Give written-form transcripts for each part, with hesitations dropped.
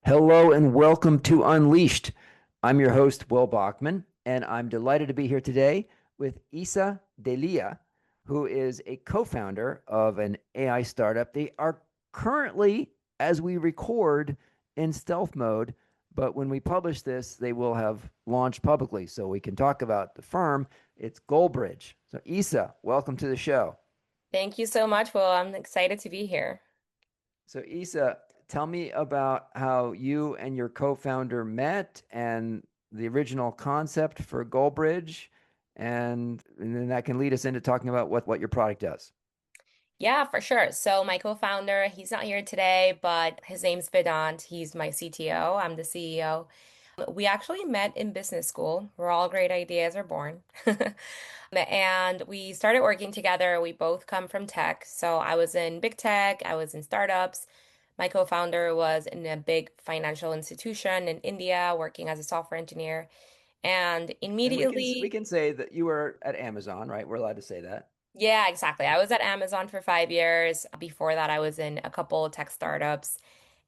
Hello and welcome to Unleashed. I'm your host, Will Bachman, and I'm delighted to be here today with Isa Delia, who is a co founder of an AI startup. They are currently, as we record, in stealth mode, but when we publish this, they will have launched publicly so we can talk about the firm. It's GoalBridge. So, Isa, welcome to the show. Thank you so much, Will. I'm excited to be here. So, Isa, tell me about how you and your co-founder met and the original concept for GoalBridge, and then that can lead us into talking about what your product does. Yeah, for sure. So my co-founder, he's not here today, but his name's Vedant. He's my CTO. I'm the CEO. We actually met in business school, where all great ideas are born. And we started working together. We both come from tech. So I was in big tech, I was in startups. My co-founder was in a big financial institution in India, working as a software engineer. And And we immediately, can say that you were at Amazon, right? We're allowed to say that. yeah, exactly. I was at Amazon for 5 years. Before that, I was in a couple of tech startups.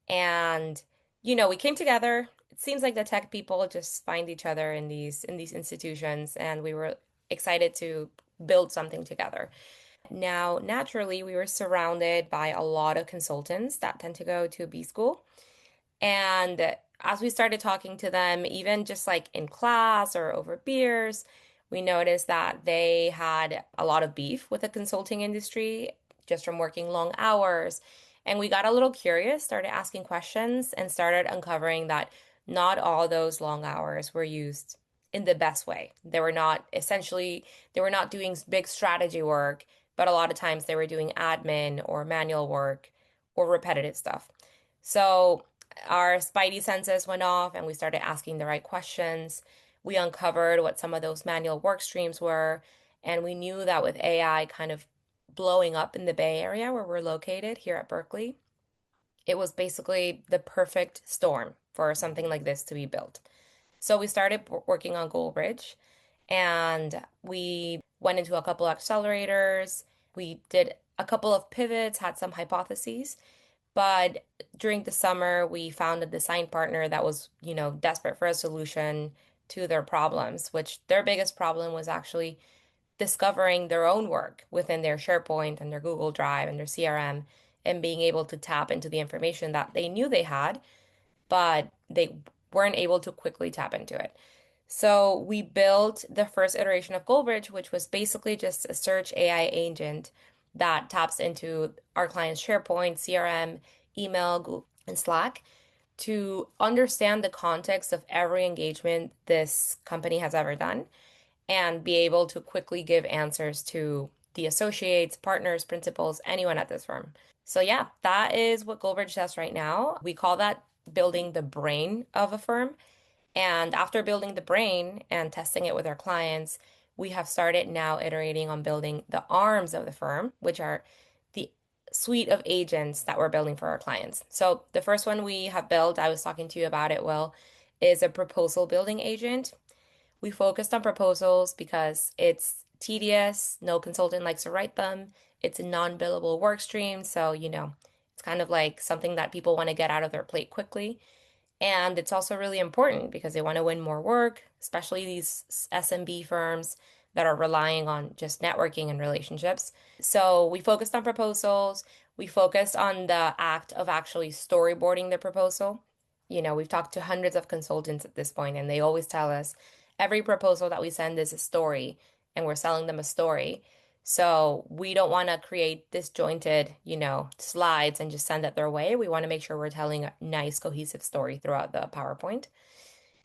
And, we came together. It seems like the tech people just find each other in these institutions, and we were excited to build something together. Now, naturally, we were surrounded by a lot of consultants that tend to go to B school. And as we started talking to them, even just like in class or over beers, we noticed that they had a lot of beef with the consulting industry just from working long hours. And we got a little curious, started asking questions, and started uncovering that not all those long hours were used in the best way. They were not doing big strategy work, but a lot of times they were doing admin or manual work or repetitive stuff. So our spidey senses went off and we started asking the right questions. We uncovered what some of those manual work streams were, and we knew that with AI kind of blowing up in the Bay Area where we're located here at Berkeley, it was basically the perfect storm for something like this to be built. So we started working on GoalBridge and we went into a couple of accelerators. We did a couple of pivots, had some hypotheses. But during the summer, we found a design partner that was, desperate for a solution to their problems, which their biggest problem was actually discovering their own work within their SharePoint and their Google Drive and their CRM and being able to tap into the information that they knew they had, but they weren't able to quickly tap into it. So we built the first iteration of GoalBridge, which was basically just a search AI agent that taps into our client's SharePoint, CRM, email, Google, and Slack to understand the context of every engagement this company has ever done and be able to quickly give answers to the associates, partners, principals, anyone at this firm. So yeah, that is what GoalBridge does right now. We call that building the brain of a firm. And after building the brain and testing it with our clients, we have started now iterating on building the arms of the firm, which are the suite of agents that we're building for our clients. So the first one we have built, I was talking to you about it, Will, is a proposal building agent. We focused on proposals because it's tedious, no consultant likes to write them. It's a non-billable work stream, so it's kind of like something that people want to get out of their plate quickly. And it's also really important because they want to win more work, especially these SMB firms that are relying on just networking and relationships. So we focused on proposals. We focused on the act of actually storyboarding the proposal. We've talked to hundreds of consultants at this point, and they always tell us every proposal that we send is a story, and we're selling them a story. So we don't want to create disjointed, slides and just send it their way. We want to make sure we're telling a nice, cohesive story throughout the PowerPoint.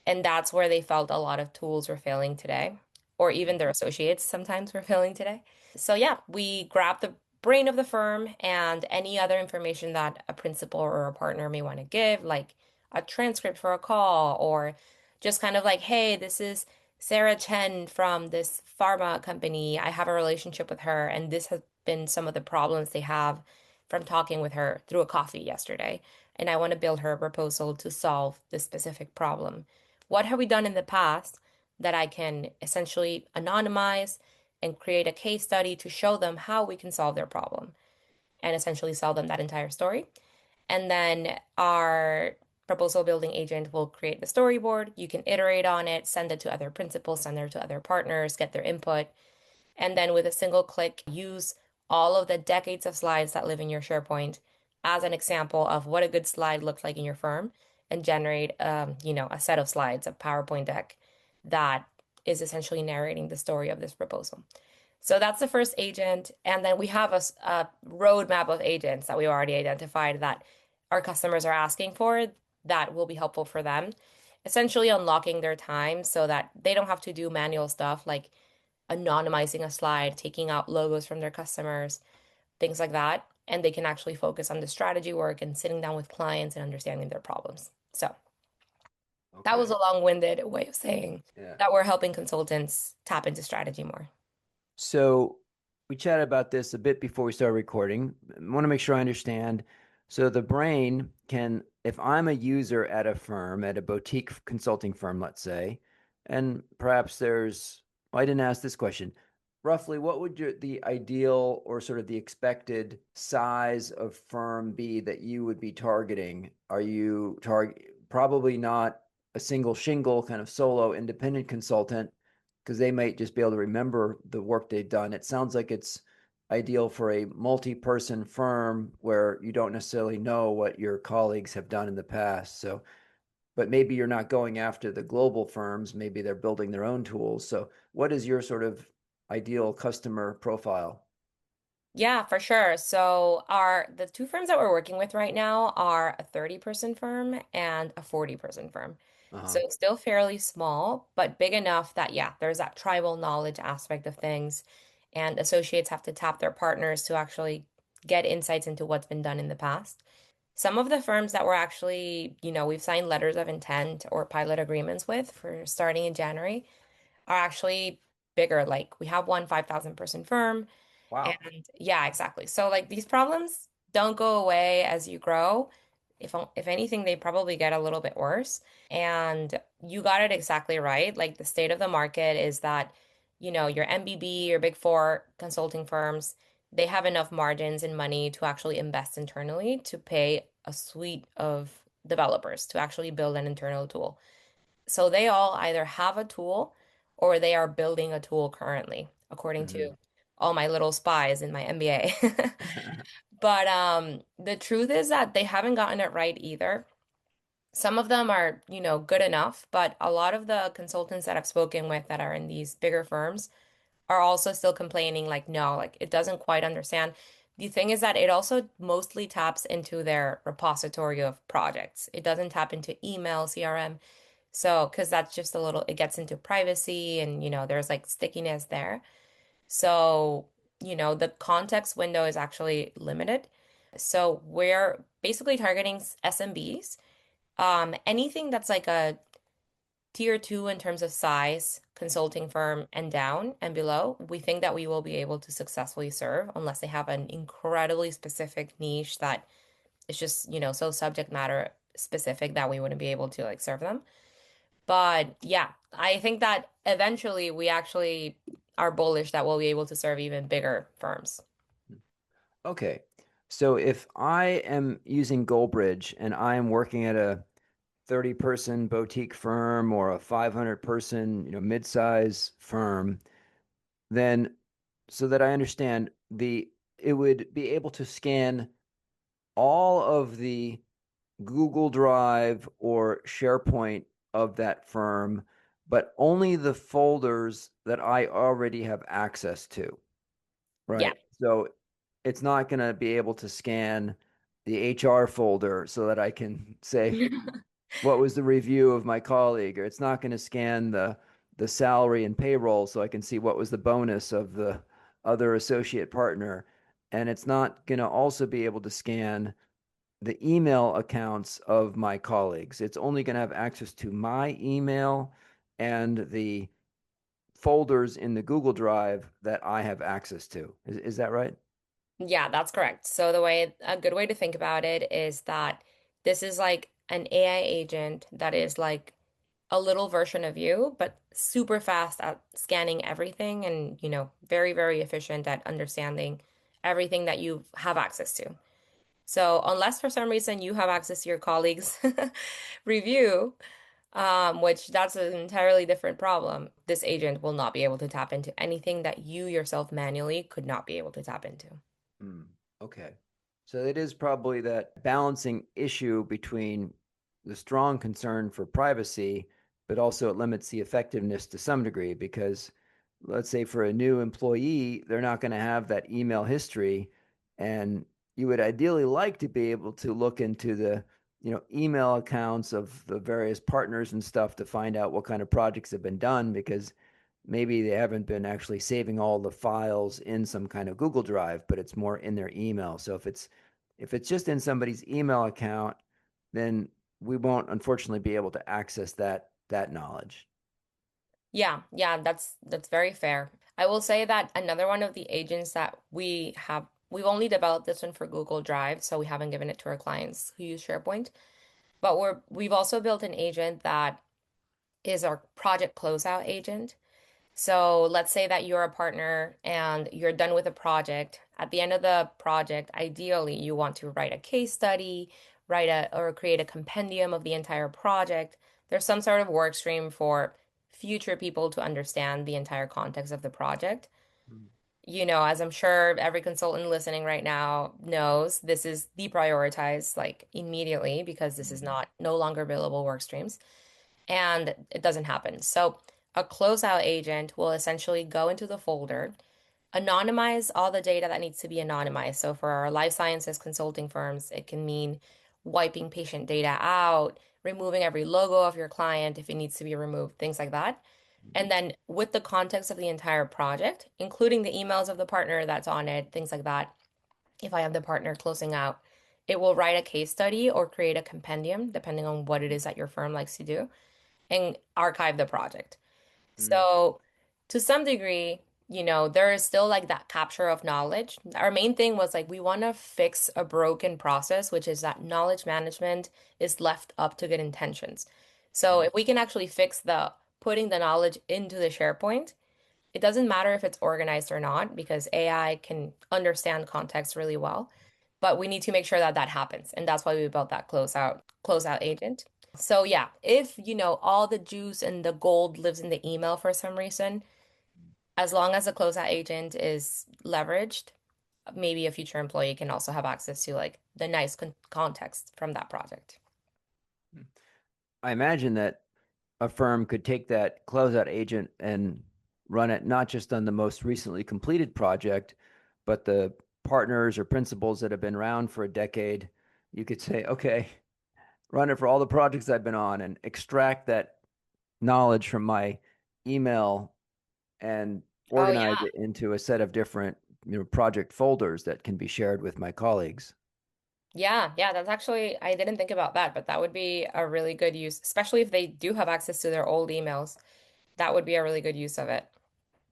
And that's where they felt a lot of tools were failing today, or even their associates sometimes were failing today. So yeah, we grab the brain of the firm and any other information that a principal or a partner may want to give, like a transcript for a call, or just kind of like, hey, this is Sarah Chen from this pharma company. I have a relationship with her, and this has been some of the problems they have from talking with her through a coffee yesterday. And I want to build her a proposal to solve this specific problem. What have we done in the past that I can essentially anonymize and create a case study to show them how we can solve their problem and essentially sell them that entire story? And then our proposal building agent will create the storyboard. You can iterate on it, send it to other principals, send it to other partners, get their input. And then with a single click, use all of the decades of slides that live in your SharePoint as an example of what a good slide looks like in your firm and generate, a set of slides, a PowerPoint deck that is essentially narrating the story of this proposal. So that's the first agent. And then we have a roadmap of agents that we already identified that our customers are asking for that will be helpful for them, essentially unlocking their time so that they don't have to do manual stuff like anonymizing a slide, taking out logos from their customers, things like that. And they can actually focus on the strategy work and sitting down with clients and understanding their problems. So that was Okay. a long-winded way of saying Yeah. that we're helping consultants tap into strategy more. So we chatted about this a bit before we started recording. I want to make sure I understand. So the brain can, if I'm a user at a firm, at a boutique consulting firm, let's say, and perhaps well, I didn't ask this question. Roughly, what would the ideal or sort of the expected size of firm be that you would be targeting? Are you probably not a single shingle kind of solo independent consultant? Because they might just be able to remember the work they've done. It sounds like it's ideal for a multi-person firm where you don't necessarily know what your colleagues have done in the past. So, but maybe you're not going after the global firms. Maybe they're building their own tools. So, what is your sort of ideal customer profile? Yeah, for sure. So our the two firms that we're working with right now are a 30-person firm and a 40-person firm. So Uh-huh. it's still fairly small, but big enough that yeah, there's that tribal knowledge aspect of things. And associates have to tap their partners to actually get insights into what's been done in the past. Some of the firms that we're actually, we've signed letters of intent or pilot agreements with for starting in January are actually bigger. Like we have one 5,000 person firm. Wow. And yeah, exactly. So like these problems don't go away as you grow. If anything, they probably get a little bit worse. And you got it exactly right. Like the state of the market is that, your MBB, your big four consulting firms, they have enough margins and money to actually invest internally to pay a suite of developers to actually build an internal tool. So they all either have a tool or they are building a tool currently, according to Mhm. all my little spies in my MBA. But the truth is that they haven't gotten it right either. Some of them are, good enough, but a lot of the consultants that I've spoken with that are in these bigger firms are also still complaining, like, no, like it doesn't quite understand. The thing is that it also mostly taps into their repository of projects. It doesn't tap into email, CRM. So, because that's just a little, it gets into privacy and, there's like stickiness there. So, the context window is actually limited. So, we're basically targeting SMBs. Anything that's like a tier two in terms of size, consulting firm and down and below, we think that we will be able to successfully serve unless they have an incredibly specific niche that is just, so subject matter specific that we wouldn't be able to like serve them. But yeah, I think that eventually we actually are bullish that we'll be able to serve even bigger firms. Okay. So if I am using GoalBridge and I am working at a 30-person boutique firm or a 500-person, mid-size firm, then so that I understand it would be able to scan all of the Google Drive or SharePoint of that firm, but only the folders that I already have access to, Yeah. right? So it's not going to be able to scan the HR folder so that I can say, what was the review of my colleague, or it's not going to scan the salary and payroll so I can see what was the bonus of the other associate partner, and it's not going to also be able to scan the email accounts of my colleagues. It's only going to have access to my email and the folders in the Google Drive that I have access to. Is that right? Yeah, that's correct. So a good way to think about it is that this is like an AI agent that is like a little version of you, but super fast at scanning everything and, very, very efficient at understanding everything that you have access to. So unless for some reason you have access to your colleagues' review, which that's an entirely different problem, this agent will not be able to tap into anything that you yourself manually could not be able to tap into. Mm, okay. So it is probably that balancing issue between the strong concern for privacy, but also it limits the effectiveness to some degree because let's say for a new employee, they're not going to have that email history. And you would ideally like to be able to look into the, email accounts of the various partners and stuff to find out what kind of projects have been done because maybe they haven't been actually saving all the files in some kind of Google Drive, but it's more in their email. So if it's just in somebody's email account, then we won't unfortunately be able to access that knowledge. Yeah, yeah, that's very fair. I will say that another one of the agents that we've only developed this one for Google Drive, so we haven't given it to our clients who use SharePoint, but we've also built an agent that is our project closeout agent. So let's say that you're a partner and you're done with a project. At the end of the project, ideally, you want to write a case study, write a or create a compendium of the entire project. There's some sort of work stream for future people to understand the entire context of the project. Mm. As I'm sure every consultant listening right now knows, this is deprioritized like immediately because this is Mhm. not no longer billable work streams and it doesn't happen. So a closeout agent will essentially go into the folder, anonymize all the data that needs to be anonymized. So for our life sciences consulting firms, it can mean wiping patient data out, removing every logo of your client if it needs to be removed, things like that. And then with the context of the entire project, including the emails of the partner that's on it, things like that, if I have the partner closing out, it will write a case study or create a compendium, depending on what it is that your firm likes to do and archive the project. Mm. So, to some degree, there is still like that capture of knowledge. Our main thing was like we want to fix a broken process, which is that knowledge management is left up to good intentions. So, Mm. if we can actually fix the putting the knowledge into the SharePoint, it doesn't matter if it's organized or not because AI can understand context really well. But we need to make sure that that happens, and that's why we built that closeout agent. So yeah, if all the juice and the gold lives in the email for some reason, as long as the closeout agent is leveraged, maybe a future employee can also have access to like the nice context from that project. I imagine that a firm could take that closeout agent and run it not just on the most recently completed project, but the partners or principals that have been around for a decade. You could say, okay, run it for all the projects I've been on and extract that knowledge from my email and Oh organize yeah. it into a set of different, project folders that can be shared with my colleagues. Yeah, yeah, that's actually, I didn't think about that, but that would be a really good use, especially if they do have access to their old emails. That would be a really good use of it.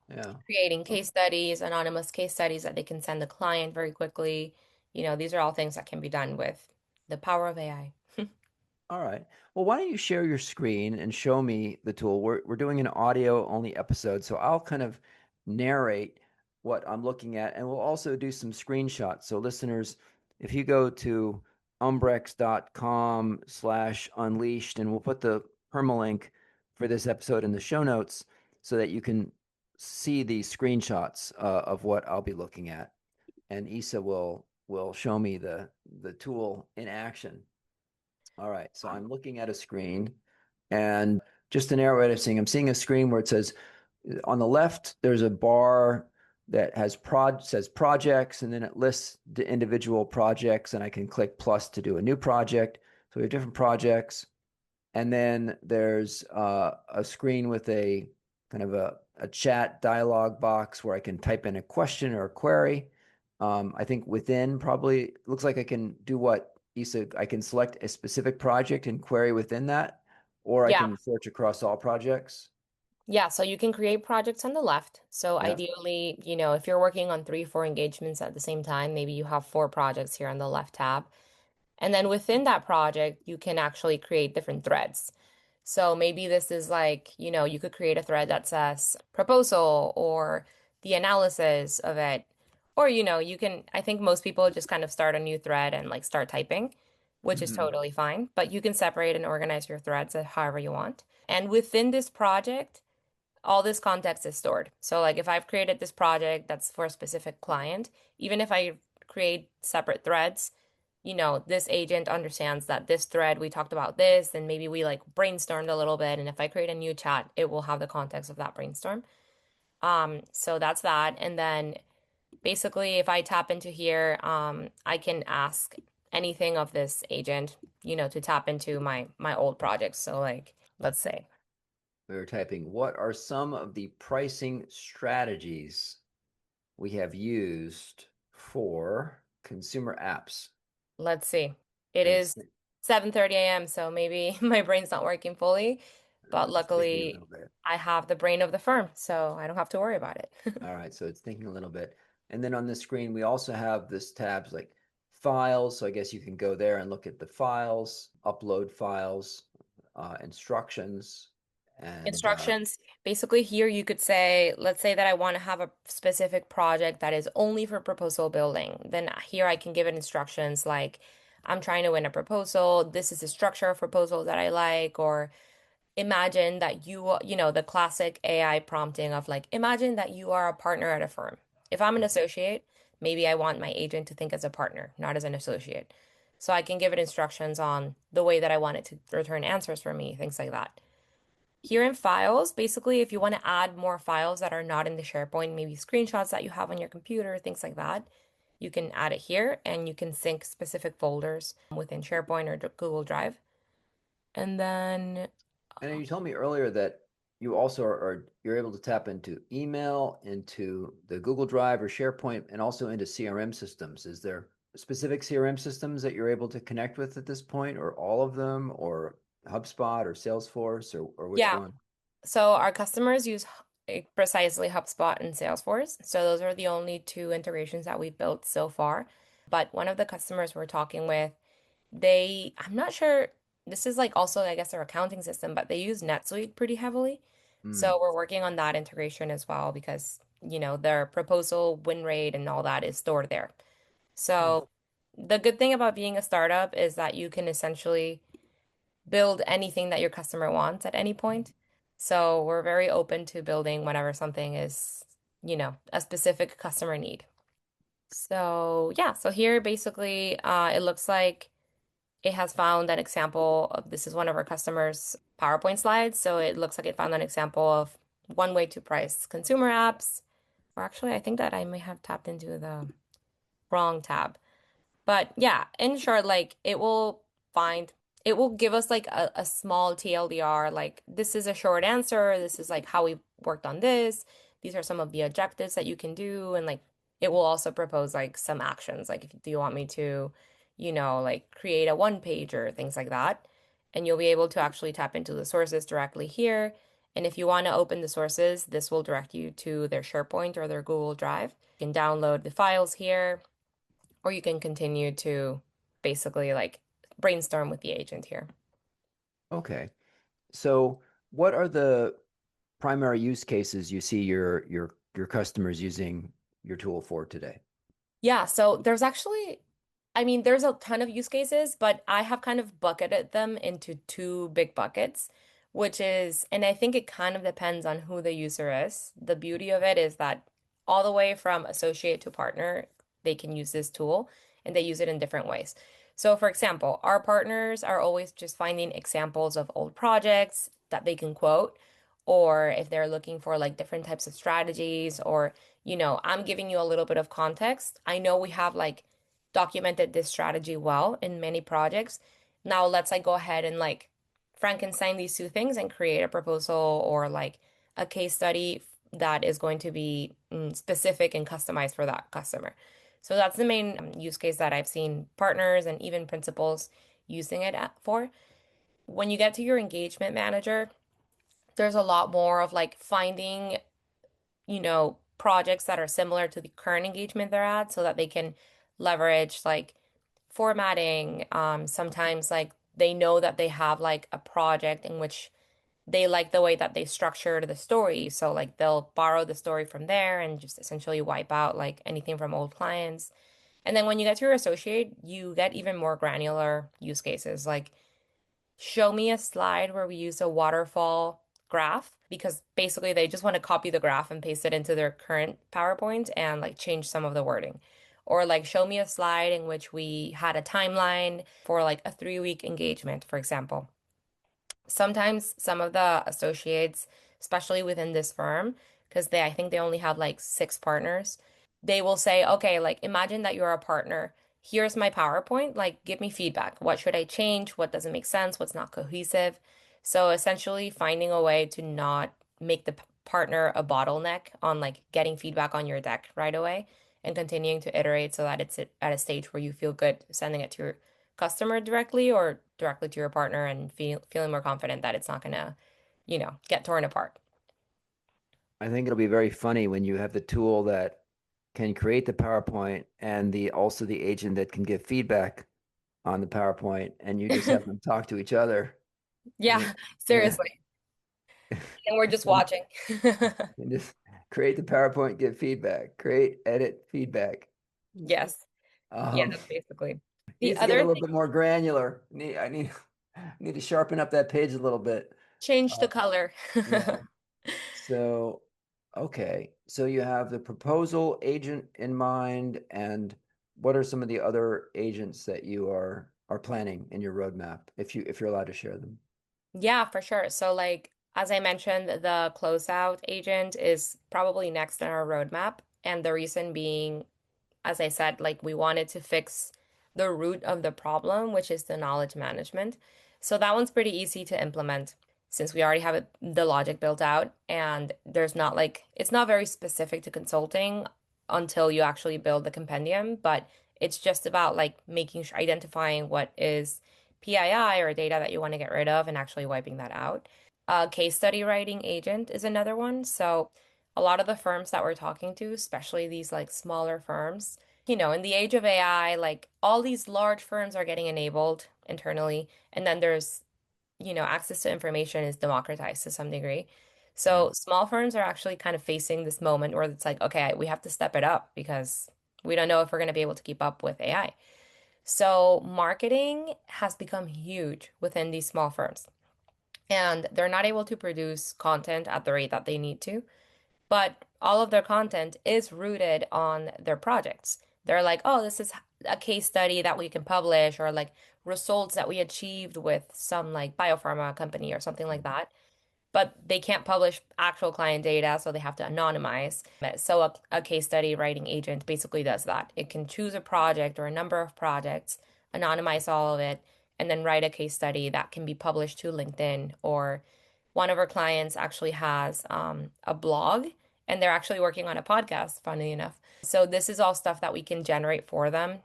Yeah. Creating case studies, anonymous case studies that they can send the client very quickly. These are all things that can be done with the power of AI. All right. Well, why don't you share your screen and show me the tool? We're doing an audio only episode, so I'll kind of narrate what I'm looking at, and we'll also do some screenshots. So listeners, if you go to umbrex.com/unleashed, and we'll put the permalink for this episode in the show notes so that you can see the screenshots of what I'll be looking at. And Isa will show me the tool in action. All right, so I'm looking at a screen, and just an arrow at seeing, I'm seeing a screen where it says on the left there's a bar that has says projects, and then it lists the individual projects, and I can click plus to do a new project. So we have different projects, and then there's a screen with a kind of a chat dialog box where I can type in a question or a query. I think within probably looks like I can do what Isa, I can select a specific project and query within that, or I Yeah. can search across all projects. Yeah, so you can create projects on the left. So Yeah. ideally, if you're working on three, four engagements at the same time, maybe you have four projects here on the left tab. And then within that project, you can actually create different threads. So maybe this is like, you could create a thread that says proposal or the analysis of it, Or, you can, I think most people just kind of start a new thread and like start typing, which is Hmm. totally fine. But you can separate and organize your threads however you want. And within this project, all this context is stored. So like if I've created this project that's for a specific client, even if I create separate threads, this agent understands that this thread we talked about this and maybe we like brainstormed a little bit. And if I create a new chat, it will have the context of that brainstorm. So that's that. And then basically if I tap into here, I can ask anything of this agent, to tap into my old projects. So like let's say, We were typing, what are some of the pricing strategies we have used for consumer apps? let's see. It And is 7:30 a.m., so maybe my brain's not working fully, but it's thinking a luckily little bit. I have the brain of the firm, so I don't have to worry about it. All right, so it's thinking a little bit. And then on the screen, we also have this tabs like files. So I guess you can go there and look at the files, upload files, instructions, and Instructions. Basically, here you could say, let's say that I want to have a specific project that is only for proposal building. Then here I can give it instructions like, I'm trying to win a proposal. This is the structure of proposal that I like, or imagine that the classic AI prompting of like, imagine that you are a partner at a firm. If I'm an associate, maybe I want my agent to think as a partner, not as an associate. So I can give it instructions on the way that I want it to return answers for me, things like that. Here in files, basically, if you want to add more files that are not in the SharePoint, maybe screenshots that you have on your computer, things like that, you can add it here and you can sync specific folders within SharePoint or Google Drive. And then, and you told me earlier that you also you're able to tap into email, into the Google Drive or SharePoint, and also into CRM systems. Is there specific CRM systems that you're able to connect with at this point, or all of them, or HubSpot or Salesforce, or which yeah, one? so our customers use precisely HubSpot and Salesforce. So those are the only two integrations that we've built so far. But one of the customers we're talking with, I'm not sure, this is like also, I guess, their accounting system, but they use NetSuite pretty heavily. Hmm. So we're working on that integration as well because, their proposal win rate and all that is stored there. Hmm. So the good thing about being a startup is that you can essentially build anything that your customer wants at any point. So we're very open to building whenever something is, a specific customer need. So yeah, so here basically it looks like it has found an example of this is one of our customers' PowerPoint slides. So it looks like it found an example of one way to price consumer apps. Or actually, I think that I may have tapped into the wrong tab. But yeah, in short, like find, it will give us like a small TLDR, like this is a short answer. This is like how we worked on this. These are some of the objectives that you can do. And like it will also propose like some actions. Like, if do you want me to, like create a one page or things like that. And you'll be able to actually tap into the sources directly here. And if you want to open the sources, this will direct you to their SharePoint or their Google Drive. You can download the files here or you can continue to basically like brainstorm with the agent here. Okay. So, what are the primary use cases you see your customers using your tool for today? Yeah, so there's actually, I mean, there's a ton of use cases, but I have kind of bucketed them into two big buckets, which is, and I think it kind of depends on who the user is. The beauty of it is that all the way from associate to partner, they can use this tool and they use it in different ways. So, for example, our partners are always just finding examples of old projects that they can quote, or if they're looking for like different types of strategies, or I'm giving you a little bit of context. I know we have like documented this strategy well in many projects. Now let's like go ahead and like Frankenstein these two things and create a proposal or like a case study that is going to be specific and customized for that customer. So that's the main use case that I've seen partners and even principals using it for. When you get to your engagement manager, there's a lot more of like finding projects that are similar to the current engagement they're at so that they can leverage like formatting. Sometimes like they know that they have like a project in which they like the way that they structured the story. So like they'll borrow the story from there and just essentially wipe out like anything from old clients. And then when you get to your associate, you get even more granular use cases. Like show me a slide where we use a waterfall graph because basically they just want to copy the graph and paste it into their current PowerPoint and like change some of the wording. Or like show me a slide in which we had a timeline for like a 3-week engagement, for example. Sometimes some of the associates, especially within this firm, because I think they only have like 6 partners, they will say, okay, like imagine that you're a partner. Here's my PowerPoint. Like, give me feedback. What should I change? What doesn't make sense? What's not cohesive? So essentially finding a way to not make the partner a bottleneck on like getting feedback on your deck right away and continuing to iterate so that it's at a stage where you feel good sending it to your customer directly or directly to your partner and feeling more confident that it's not gonna, get torn apart. I think it'll be very funny when you have the tool that can create the PowerPoint and the also the agent that can give feedback on the PowerPoint, and you just have them talk to each other. And, Yeah, yeah, seriously. And we're just and watching. just create the PowerPoint, give feedback, create, edit, feedback. Yes. Yeah, Um, that's basically. The needs to get a other little thing, bit more granular. I need to sharpen up that page a little bit. change Uh, the color. yeah. So, okay. So you have the proposal agent in mind, and what are some of the other agents that you are planning in your roadmap, if you're allowed to share them? Yeah, for sure. So like as I mentioned, the closeout agent is probably next on our roadmap. And the reason being, as I said, like we wanted to fix the root of the problem, which is the knowledge management. So that one's pretty easy to implement since we already have the logic built out and there's not like it's not very specific to consulting until you actually build the compendium, but it's just about like making sure identifying what is PII or data that you want to get rid of and actually wiping that out. Case study writing agent is another one. So a lot of the firms that we're talking to, especially these like smaller firms, in the age of AI, like all these large firms are getting enabled internally, and then there's, access to information is democratized to some degree. Mm. So small firms are actually kind of facing this moment where it's like, okay, we have to step it up because we don't know if we're going to be able to keep up with AI. So marketing has become huge within these small firms, and they're not able to produce content at the rate that they need to. But all of their content is rooted on their projects. They're like, oh, this is a case study that we can publish, or like results that we achieved with some like biopharma company or something like that. But they can't publish actual client data, so they have to anonymize. So a case study writing agent basically does that. It can choose a project or a number of projects, anonymize all of it, and then write a case study that can be published to LinkedIn. Or one of our clients actually has a blog, and they're actually working on a podcast, funnily enough. So this is all stuff that we can generate for them,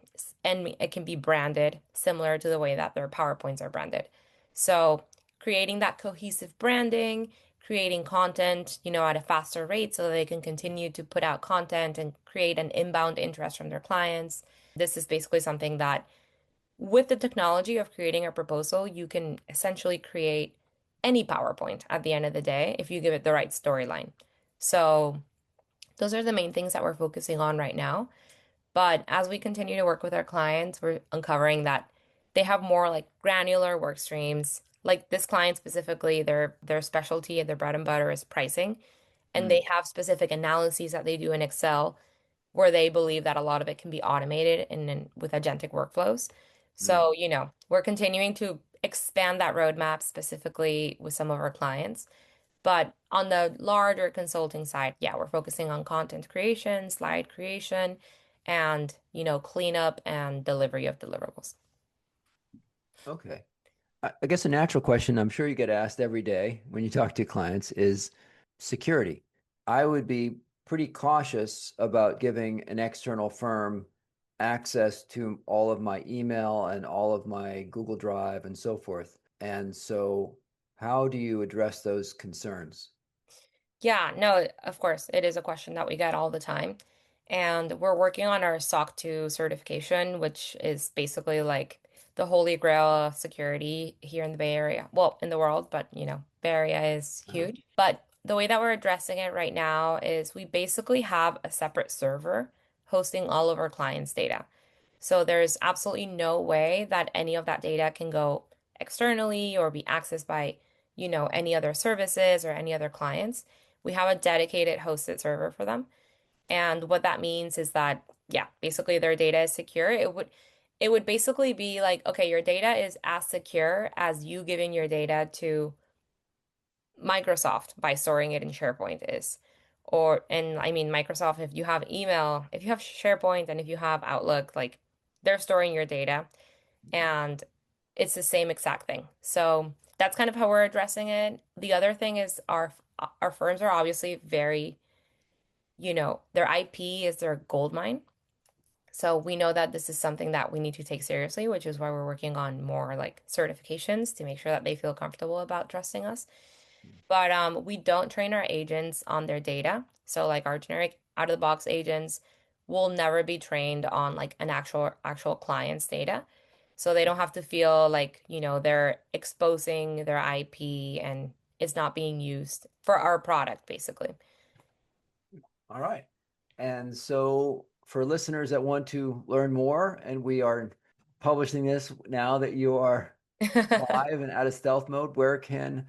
and it can be branded similar to the way that their PowerPoints are branded. So creating that cohesive branding, creating content, at a faster rate so they can continue to put out content and create an inbound interest from their clients. This is basically something that, with the technology of creating a proposal, you can essentially create any PowerPoint at the end of the day if you give it the right storyline. So, those are the main things that we're focusing on right now. But as we continue to work with our clients, we're uncovering that they have more like granular work streams. Like this client specifically, their specialty and their bread and butter is pricing, and they Mm. have specific analyses that they do in Excel where they believe that a lot of it can be automated with agentic workflows. Mm. So, we're continuing to expand that roadmap specifically with some of our clients. But on the larger consulting side, yeah, we're focusing on content creation, slide creation, and, cleanup and delivery of deliverables. Okay. I guess a natural question I'm sure you get asked every day when you talk to clients is security. I would be pretty cautious about giving an external firm access to all of my email and all of my Google Drive and so forth. And so, how do you address those concerns? Yeah, no, of course, it is a question that we get all the time. And we're working on our SOC 2 certification, which is basically like the holy grail of security here in the Bay Area. Well, in the world, but area is Uh-huh. huge. But the way that we're addressing it right now is we basically have a separate server hosting all of our clients' data. So there's absolutely no way that any of that data can go externally or be accessed by, any other services or any other clients. We have a dedicated hosted server for them. And what that means is that, yeah, basically their data is secure. It would basically be like, okay, your data is as secure as you giving your data to Microsoft by storing it in SharePoint is. And I mean, Microsoft, if you have email, if you have SharePoint and if you have Outlook, like they're storing your data and it's the same exact thing. So that's kind of how we're addressing it. The other thing is our firms are obviously very, their IP is their gold mine. So we know that this is something that we need to take seriously, which is why we're working on more like certifications to make sure that they feel comfortable about trusting us. But we don't train our agents on their data. So like our generic out of the box agents will never be trained on like an actual client's data. So they don't have to feel like, they're exposing their IP and it's not being used for our product, basically. All right. And so for listeners that want to learn more, and we are publishing this now that you are live and out of stealth mode, where can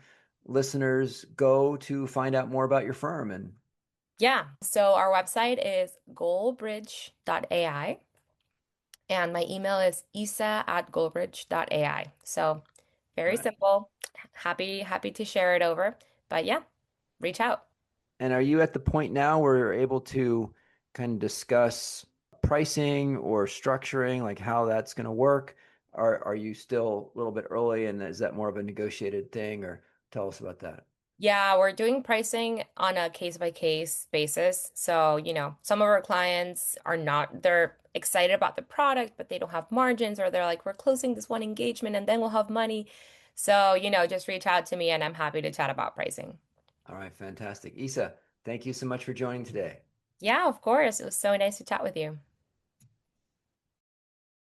listeners go to find out more about your firm? And Yeah. So our website is goalbridge.ai and my email is isa@goalbridge.ai. So all very right. simple. Happy to share it over. But yeah, reach out. And are you at the point now where you're able to kind of discuss pricing or structuring, like how that's going to work? Are you still a little bit early, and is that more of a negotiated thing, or tell us about that? Yeah, we're doing pricing on a case by case basis. So, some of our clients are not, they're excited about the product, but they don't have margins, or they're like, we're closing this one engagement and then we'll have money. So, just reach out to me and I'm happy to chat about pricing. All right, fantastic. Isa, thank you so much for joining today. Yeah, of course. It was so nice to chat with you.